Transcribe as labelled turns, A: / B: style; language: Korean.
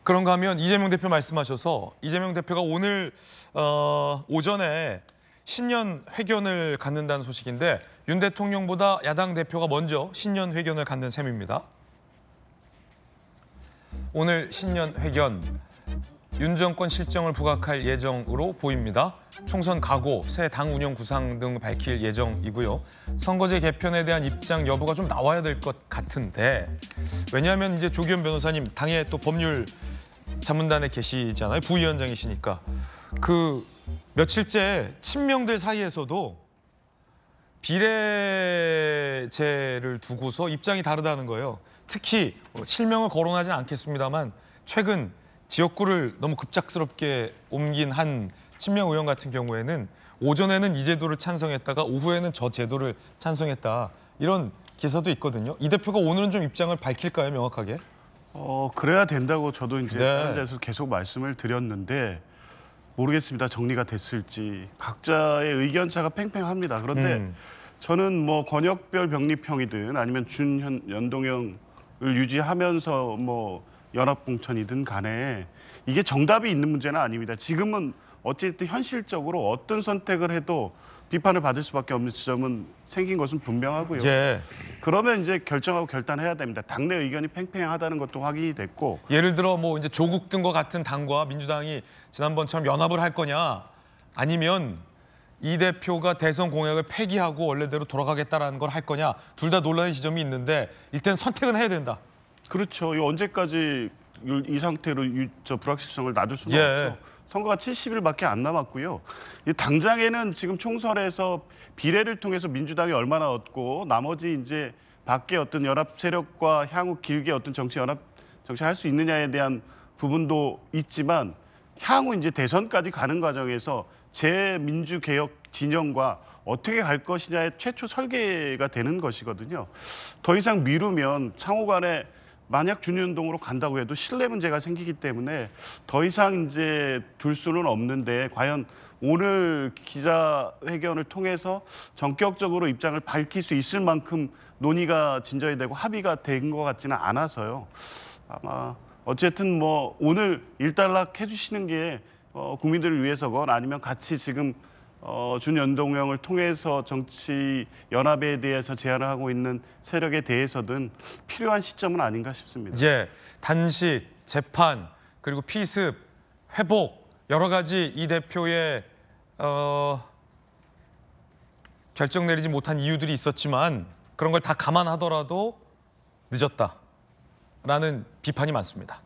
A: 그런가 하면 이재명 대표 말씀하셔서 이재명 대표가 오늘 오전에 신년 회견을 갖는다는 소식인데 윤 대통령보다 야당 대표가 먼저 신년 회견을 갖는 셈입니다. 오늘 신년 회견, 윤 정권 실정을 부각할 예정으로 보입니다. 총선 각오, 새 당 운영 구상 등 밝힐 예정이고요. 선거제 개편에 대한 입장 여부가 좀 나와야 될 것 같은데, 왜냐하면 이제 조기현 변호사님 당의 또 법률 자문단에 계시잖아요. 부위원장이시니까. 그 며칠째 친명들 사이에서도 비례제를 두고서 입장이 다르다는 거예요. 특히 실명을 거론하지 않겠습니다만 최근 지역구를 너무 급작스럽게 옮긴 한 친명 의원 같은 경우에는 오전에는 이 제도를 찬성했다가 오후에는 저 제도를 찬성했다. 이런 기사도 있거든요. 이 대표가 오늘은 좀 입장을 밝힐까요, 명확하게?
B: 그래야 된다고 저도 이제
A: 네.
B: 다른 자리에서 계속 말씀을 드렸는데 모르겠습니다. 정리가 됐을지. 각자의 의견차가 팽팽합니다. 그런데 저는 뭐 권역별 병립형이든 아니면 연동형을 유지하면서 뭐 연합공천이든 간에 이게 정답이 있는 문제는 아닙니다. 지금은 어쨌든 현실적으로 어떤 선택을 해도 비판을 받을 수밖에 없는 지점은 생긴 것은 분명하고요.
A: 예.
B: 그러면 이제 결정하고 결단해야 됩니다. 당내 의견이 팽팽하다는 것도 확인이 됐고.
A: 예를 들어 뭐 이제 조국 등과 같은 당과 민주당이 지난번처럼 연합을 할 거냐, 아니면 이 대표가 대선 공약을 폐기하고 원래대로 돌아가겠다라는 걸 할 거냐, 둘 다 논란의 지점이 있는데 일단 선택은 해야 된다.
B: 그렇죠. 이 언제까지 이 상태로 불확실성을 놔둘 수는 없죠. 선거가 70일밖에 안 남았고요. 이 당장에는 지금 총선에서 비례를 통해서 민주당이 얼마나 얻고 나머지 이제 밖에 어떤 연합 세력과 향후 길게 어떤 정치할 수 있느냐에 대한 부분도 있지만 향후 이제 대선까지 가는 과정에서 재민주개혁 진영과 어떻게 갈 것이냐의 최초 설계가 되는 것이거든요. 더 이상 미루면 상호 간에 만약 준연동으로 간다고 해도 신뢰 문제가 생기기 때문에 더 이상 이제 둘 수는 없는데, 과연 오늘 기자회견을 통해서 전격적으로 입장을 밝힐 수 있을 만큼 논의가 진전이 되고 합의가 된 것 같지는 않아서요. 아마 어쨌든 뭐 오늘 일단락 해주시는 게 국민들을 위해서건 아니면 같이 지금 준연동형을 통해서 정치 연합에 대해서 제안을 하고 있는 세력에 대해서든 필요한 시점은 아닌가 싶습니다.
A: 예, 단식, 재판, 그리고 피습, 회복, 여러 가지 이 대표의 결정 내리지 못한 이유들이 있었지만 그런 걸 다 감안하더라도 늦었다라는 비판이 많습니다.